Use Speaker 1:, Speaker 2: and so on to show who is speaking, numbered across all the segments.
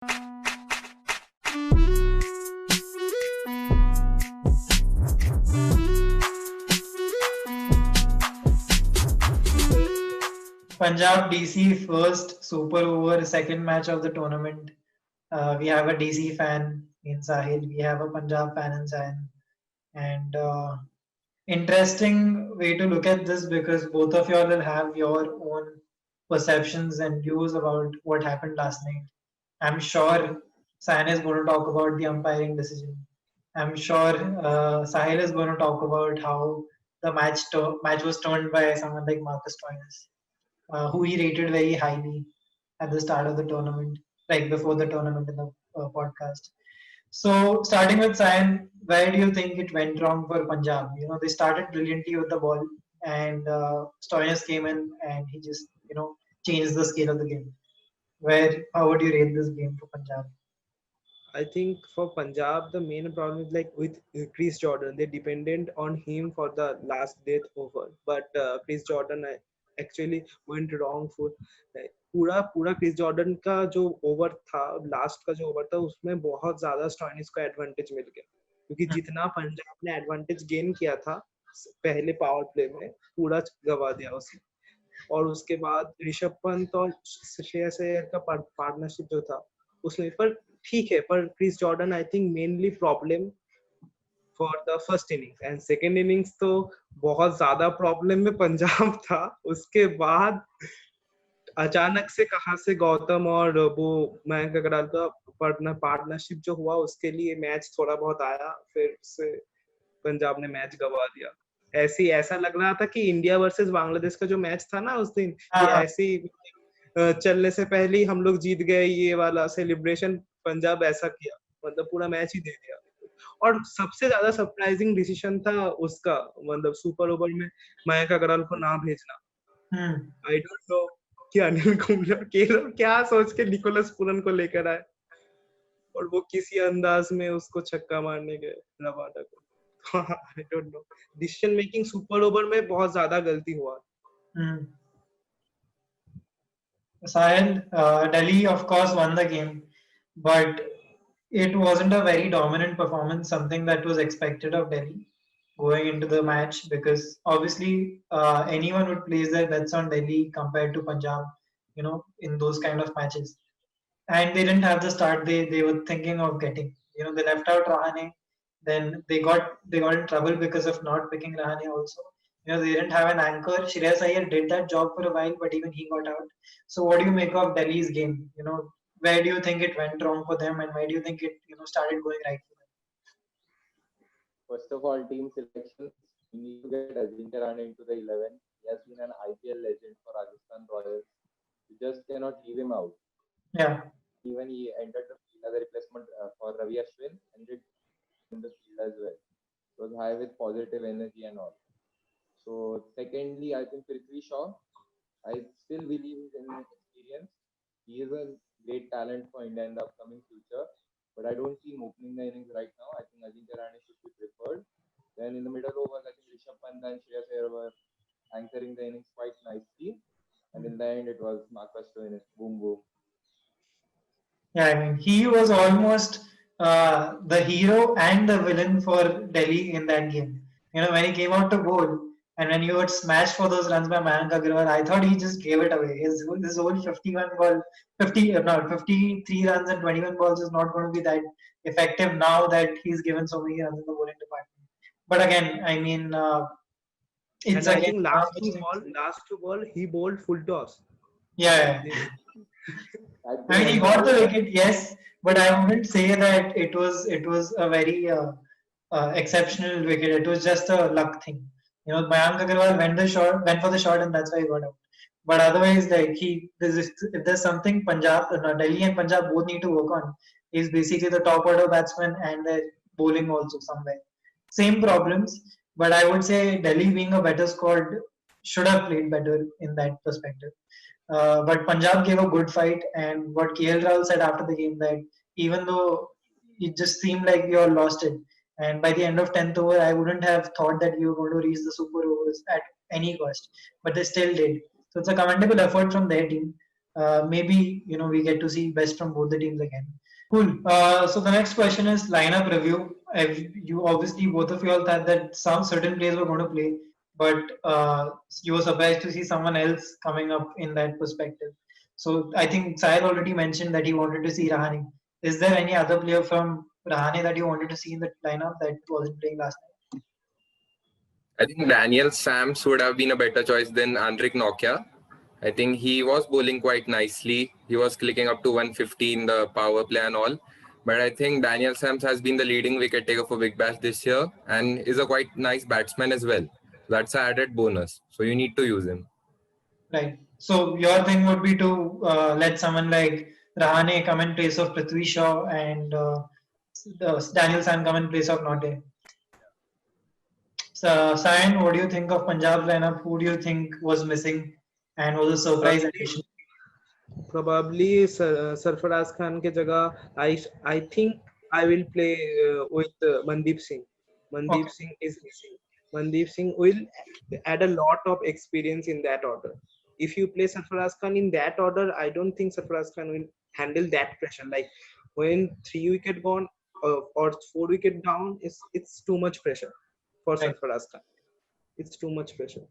Speaker 1: Punjab DC first super over second match of the tournament. We have a DC fan in Sahil. We have a Punjab fan in Zain. And interesting way to look at this because both of y'all will have your own perceptions and views about what happened last night. I'm sure San is going to talk about the umpiring decision. I'm sure Sahil is going to talk about how the match was turned by someone like Marcus Stoinis, who he rated very highly at the start of the tournament, like before the tournament in the podcast. So, starting with Sayan, where do you think it went wrong for Punjab? They started brilliantly with the ball, and Stoinis came in and he just, changed the scale of the game. How would you rate this game for Punjab?
Speaker 2: I think for Punjab, the main problem is like with Chris Jordan, they depended on him for the last death over. But Chris Jordan actually went wrong for पूरा पूरा Chris Jordan का जो over था, last का जो over था, उसमें बहुत ज्यादा स्टॉइनिस को एडवांटेज मिल गया, क्योंकि जितना पंजाब ने एडवांटेज गेन किया था पहले पावर प्ले में, पूरा गवा दिया उसने. और उसके बाद ऋषभ पंत और श्रेयस अय्यर का पार्टनरशिप जो था उसमें, पर ठीक है, पर Chris Jordan I think mainly problem for the first innings, and second innings तो बहुत ज्यादा प्रॉब्लम में पंजाब था. उसके बाद अचानक से कहां से गौतम और वो मयंक अग्रवाल का पार्टनरशिप जो हुआ, उसके लिए मैच थोड़ा बहुत आया, फिर से पंजाब ने मैच गवा दिया. ऐसा लग रहा था कि इंडिया वर्सेस बांग्लादेश का जो मैच था ना उस दिन, कि ऐसे चलने से पहले ही हम लोग जीत गए, ये वाला सेलिब्रेशन पंजाब ऐसा किया, मतलब पूरा मैच ही दे दिया. और सबसे ज्यादा सरप्राइजिंग डिसीजन था उसका, मतलब सुपर ओवर में मयंक अग्रवाल को ना भेजना. आई डोंट नो कि अनिल कुंबले क्या सोच के निकोलस पूरन को लेकर आए, और वो किसी अंदाज में उसको छक्का मारने गए रबाडा को. I don't know. Decision making super over में बहुत ज्यादा गलती हुआ.
Speaker 1: Sahil, Delhi of course won the game, but it wasn't a very dominant performance, something that was expected of Delhi going into the match because obviously anyone would place their bets on Delhi compared to Punjab, in those kind of matches. And they didn't have the start they were thinking of getting. They left out Rahane, then they got in trouble because of not picking Rahane also. They didn't have an anchor. Shreyas Iyer did that job for a while, but even he got out. So what do you make of Delhi's game? Where do you think it went wrong for them, and where do you think it started going right for them?
Speaker 3: First of all, team selections. We need to get Ajinkya Rahane into the 11. He has been an IPL legend for Rajasthan Royals. You just cannot leave him out.
Speaker 1: Yeah.
Speaker 3: Even he entered the field as a replacement for Ravi Ashwin and did in the field as well. It was high with positive energy and all. So secondly, I think Prithvi Shaw, I still believe in his experience. He is a great talent for India in the upcoming future, but I don't see him opening the innings right now. I think Ajinkya Rahane should be preferred. Then in the middle overs, I think Rishabh Pant and Shreyas Iyer were anchoring the innings quite nicely. And in the end, it was Marcus Stoinis. Boom, boom.
Speaker 1: Yeah, I mean, he was almost the hero and the villain for Delhi in that game. When he came out to bowl and when he got smashed for those runs by Mayank Agarwal, I thought he just gave it away. His whole 51 ball, 53 runs and 21 balls is not going to be that effective now that he's given so many runs in the bowling department. But again, I mean, it's
Speaker 2: and I think last two ball, he bowled full toss.
Speaker 1: Yeah. I mean, he got the wicket, yes, but I wouldn't say that it was a very exceptional wicket. It was just a luck thing. Mayank Agarwal went for the shot, and that's why he got out. But otherwise, like if there's something Delhi and Punjab both need to work on, is basically the top order batsman and the bowling also somewhere. Same problems, but I would say Delhi being a better squad should have played better in that perspective. But Punjab gave a good fight, and what KL Rahul said after the game that even though it just seemed like we all lost it, and by the end of 10th over, I wouldn't have thought that we were going to reach the super overs at any cost, but they still did. So it's a commendable effort from their team. maybe we get to see best from both the teams again. Cool. So the next question is lineup review. You obviously both of you all thought that some certain players were going to play, but you were surprised to see someone else coming up in that perspective. So I think Sahil already mentioned that he wanted to see Rahane. Is there any other player from Rahane that you wanted to see in the lineup that wasn't playing last night?
Speaker 4: I think Daniel Sams would have been a better choice than Andrik Nokia. I think he was bowling quite nicely. He was clicking up to 150 in the power play and all. But I think Daniel Sams has been the leading wicket taker for Big Bash this year and is a quite nice batsman as well. That's an added bonus. So you need to use him.
Speaker 1: Right. So your thing would be to let someone like Rahane come in place of Prithvi Shaw and Daniel San come in place of Note. So, Sayan, what do you think of Punjab's lineup? Who do you think was missing and was a surprise addition?
Speaker 2: Probably Sarfaraz Khan ke jagah, I think I will play with Mandeep Singh. Mandeep
Speaker 1: Okay.
Speaker 2: Singh is missing. Mandeep Singh will add a lot of experience in that order. If you play Sarfaraz Khan in that order, I don't think Sarfaraz Khan will handle that pressure. Like when 3 wicket gone or 4 wicket down, it's too much pressure for
Speaker 1: Right.
Speaker 2: Sarfaraz Khan. It's too much pressure.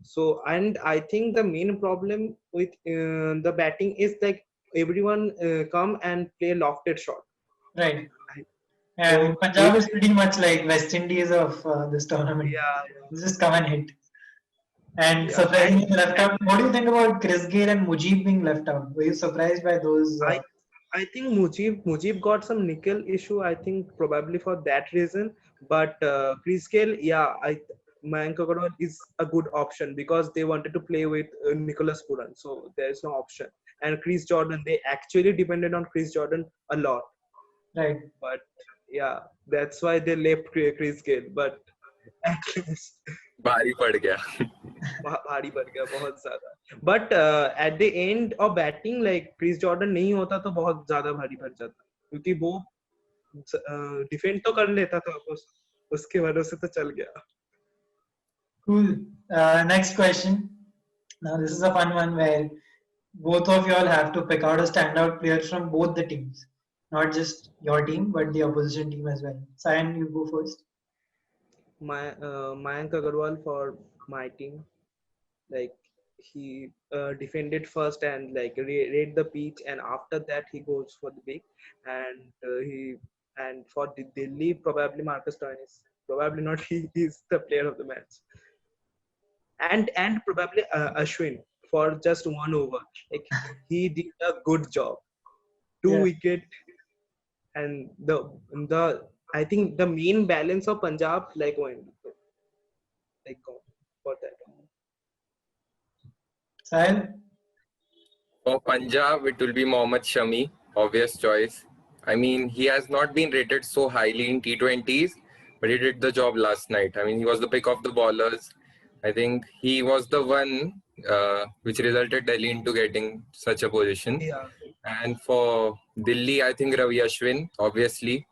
Speaker 2: So, and I think the main problem with the batting is like everyone come and play lofted shot.
Speaker 1: Right.
Speaker 2: Right?
Speaker 1: Yeah, I mean,
Speaker 2: So
Speaker 1: Punjab is pretty much like West Indies of this tournament.
Speaker 2: yeah,
Speaker 1: Just come and hit. And
Speaker 2: yeah,
Speaker 1: surprisingly left out. What do you think about Chris Gayle and Mujib being left out? Were you surprised by those?
Speaker 2: I I think Mujib got some nickel issue. I think probably for that reason. But Chris Gayle, yeah, Mayank Agarwal is a good option because they wanted to play with Nicholas Puran, so there is no option. And Chris Jordan, they actually depended on Chris Jordan a lot.
Speaker 1: Right.
Speaker 2: But yeah, that's why they left Chris Gayle. But at least
Speaker 4: भारी पड़ गया.
Speaker 2: भारी पड़ गया बहुत ज्यादा. But at the end of batting, like Chris Jordan नहीं होता तो बहुत ज्यादा भारी पड़ जाता क्योंकि वो डिफेंड तो कर लेता था उसके भरोसे तो चल गया.
Speaker 1: Cool. Next question. Now this is a fun one where both of you all have to pick out a standout player from both the teams, not just your team but the opposition team as well. Sayan, you go first.
Speaker 2: Mayank Agarwal for my team, like he defended first and like read the pitch, and after that he goes for the big, and for the Delhi probably Marcus Stoinis, probably not he is the player of the match, and probably Ashwin for just 1 over, like he did a good job, 2
Speaker 1: Yeah.
Speaker 2: wicket, and the I think the main balance of Punjab like going like for that.
Speaker 1: Sayan?
Speaker 4: For Punjab, it will be Mohammad Shami, obvious choice. I mean, he has not been rated so highly in T20s, but he did the job last night. I mean, he was the pick of the bowlers. I think he was the one which resulted Delhi into getting such a position.
Speaker 2: Yeah.
Speaker 4: And for Delhi, I think Ravi Ashwin, obviously.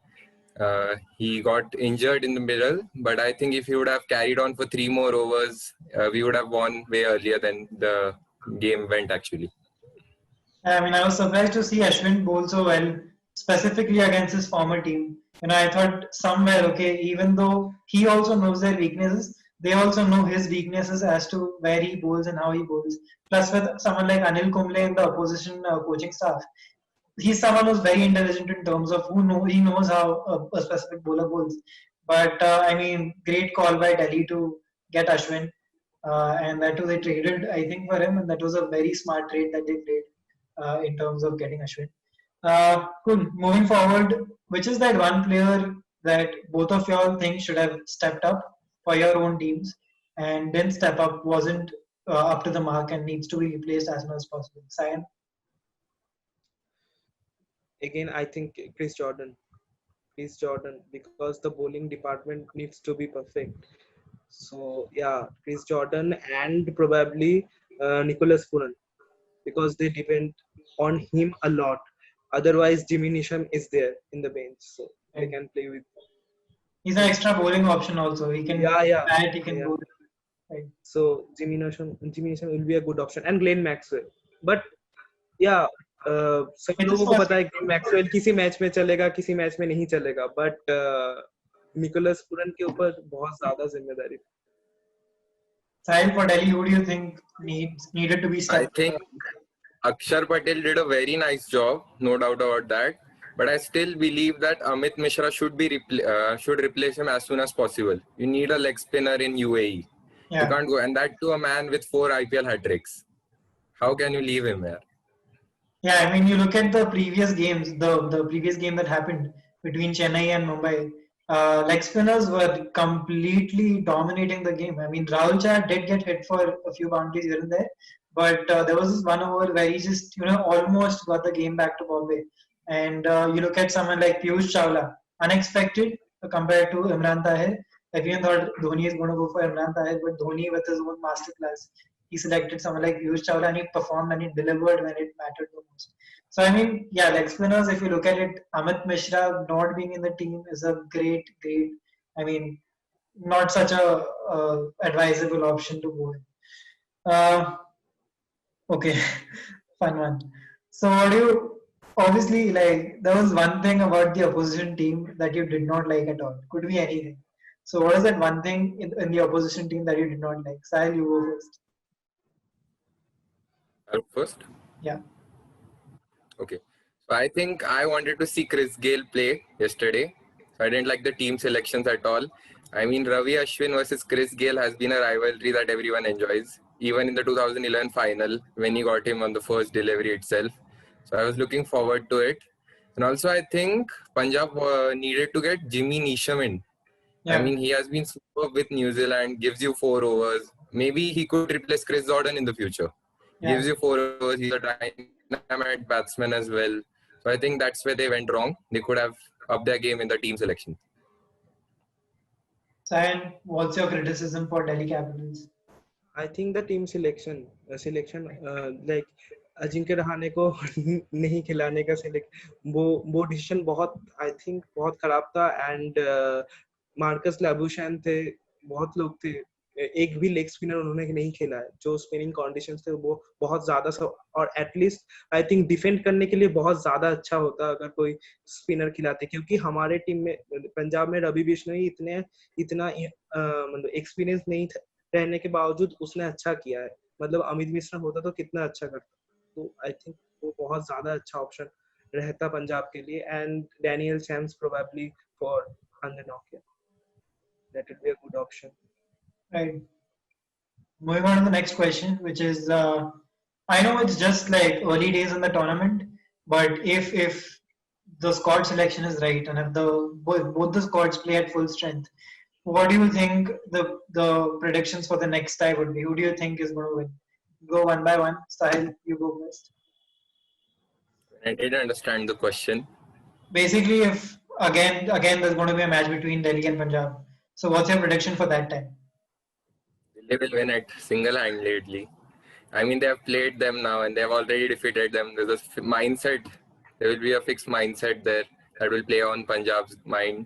Speaker 4: He got injured in the middle, but I think if he would have carried on for 3 more overs, we would have won way earlier than the game went actually.
Speaker 1: I mean, I was surprised to see Ashwin bowl so well, specifically against his former team. I thought somewhere, okay, even though he also knows their weaknesses, they also know his weaknesses as to where he bowls and how he bowls. Plus, with someone like Anil Kumble in the opposition coaching staff, he's someone who's very intelligent in terms of he knows how a specific bowler bowls. But I mean, great call by Delhi to get Ashwin, and that too they traded I think for him, and that was a very smart trade that they played in terms of getting Ashwin. Cool. Moving forward, which is that one player that both of y'all think should have stepped up for your own teams and didn't step up, wasn't up to the mark, and needs to be replaced as soon as possible? Sayan?
Speaker 2: Again, I think Chris Jordan, because the bowling department needs to be perfect. So yeah, Chris Jordan and probably Nicholas Puran, because they depend on him a lot. Otherwise, Jimmy Neesham is there in the bench, so they
Speaker 1: Right.
Speaker 2: can play with.
Speaker 1: He's an extra bowling option also. He can
Speaker 2: Yeah.
Speaker 1: bat, he can
Speaker 2: Yeah.
Speaker 1: bowl. Right.
Speaker 2: So Jimmy Neesham will be a good option, and Glenn Maxwell. But या सब
Speaker 1: It is
Speaker 2: लोगों को पता है
Speaker 1: possible.
Speaker 2: कि Maxwell किसी match में चलेगा, किसी मैच में नहीं चलेगा, बट निकोलस पूरन के ऊपर बहुत ज्यादा जिम्मेदारी।
Speaker 1: Sahil, for Delhi, who do you think needed to be
Speaker 4: I
Speaker 1: stuck?
Speaker 4: think Akshar Patel did a very nice job, no doubt about that. But I still believe that Amit Mishra should replace him as soon as possible. You need a leg spinner in UAE. You
Speaker 1: Yeah.
Speaker 4: can't go, and that to a man with 4 IPL hat tricks. How can you leave him here?
Speaker 1: Yeah, I mean, you look at the previous games, the previous game that happened between Chennai and Mumbai. Leg spinners were completely dominating the game. I mean, Rahul Chah did get hit for a few boundaries here and there, but there was this one over where he just, almost got the game back to Bombay. And you look at someone like Piyush Chawla, unexpected compared to Imran Tahir. Everyone thought Dhoni is going to go for Imran Tahir, but Dhoni with his own masterclass, he selected someone like Piyush Chawla and he performed and he delivered when it mattered the most. So I mean, yeah, leg spinners. If you look at it, Amit Mishra not being in the team is a great. I mean, not such a advisable option to go in. Okay, fun one. So what do you? Obviously, like there was one thing about the opposition team that you did not like at all. Could be anything. So what is that one thing in the opposition team that you did not like? Sahil, you go first.
Speaker 4: First?
Speaker 1: Yeah.
Speaker 4: Okay. So I think I wanted to see Chris Gale play yesterday. So I didn't like the team selections at all. I mean, Ravi Ashwin versus Chris Gale has been a rivalry that everyone enjoys. Even in the 2011 final, when he got him on the first delivery itself. So I was looking forward to it. And also, I think Punjab needed to get Jimmy Neesham in. I
Speaker 1: Yeah.
Speaker 4: mean, he has been superb with New Zealand, gives you 4 overs. Maybe he could replace Chris Jordan in the future.
Speaker 1: Yeah.
Speaker 4: Gives you 4 overs. He's a dynamite batsman as well. So I think that's where they went wrong. They could have upped their game in the team selection.
Speaker 1: Sahil, what's your criticism for Delhi Capitals?
Speaker 2: I think the team selection like Ajinkya Rahane को नहीं खिलाने का वो decision बहुत I think बहुत खराब था। And Marcus Labuschagne थे, बहुत लोग थे, एक भी लेग स्पिनर उन्होंने नहीं खेला है। जो स्पिनिंग कंडीशंस थे वो बहुत ज्यादा और एटलीस्ट आई थिंक डिफेंड करने के लिए बहुत ज्यादा अच्छा होता अगर कोई स्पिनर खिलाते, क्योंकि हमारे टीम में पंजाब में रवि बिश्नोई इतना मतलब एक्सपीरियंस नहीं रहने के बावजूद उसने अच्छा किया है। मतलब अमित मिश्रा होता तो कितना अच्छा करता। तो आई थिंक वो बहुत ज्यादा अच्छा ऑप्शन रहता पंजाब के लिए। And Daniel Sams probably for under Nokia, that would be a good option.
Speaker 1: Right. Moving on to the next question, which is I know it's just like early days in the tournament, but if the squad selection is right and if the both the squads play at full strength, what do you think the predictions for the next tie would be? Who do you think is going to win? Go one by one. Sahil, you go first.
Speaker 4: I didn't understand the question.
Speaker 1: Basically, if again there's going to be a match between Delhi and Punjab. So what's your prediction for that time?
Speaker 4: They will win it single-handedly. I mean, they have played them now and they have already defeated them. There's a mindset. There will be a fixed mindset there that will play on Punjab's mind.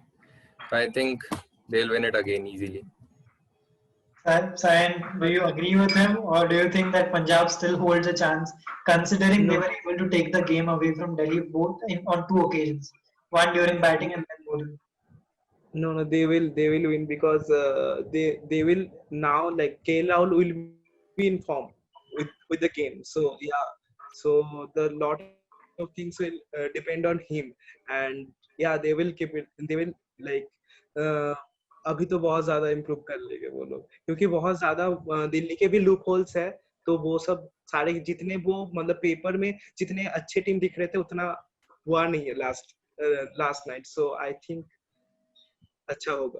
Speaker 4: I think they'll win it again easily.
Speaker 1: Sayan, do you agree with him, or do you think that Punjab still holds a chance, considering they
Speaker 2: No.
Speaker 1: were able to take the game away from Delhi on two occasions, one during batting and then bowling?
Speaker 2: No, they will win because they will now, like KL Rahul will be in form with the game. So yeah, so the lot of things will depend on him, and yeah, they will keep it. They will like अभी तो बहुत ज्यादा improve कर लेंगे वो लोग, क्योंकि बहुत ज्यादा दिल्ली के भी लूप होल्स है। तो वो सब सारे जितने वो मतलब पेपर में जितने अच्छे टीम दिख रहे थे उतना हुआ नहीं है last night. So I think अच्छा होगा।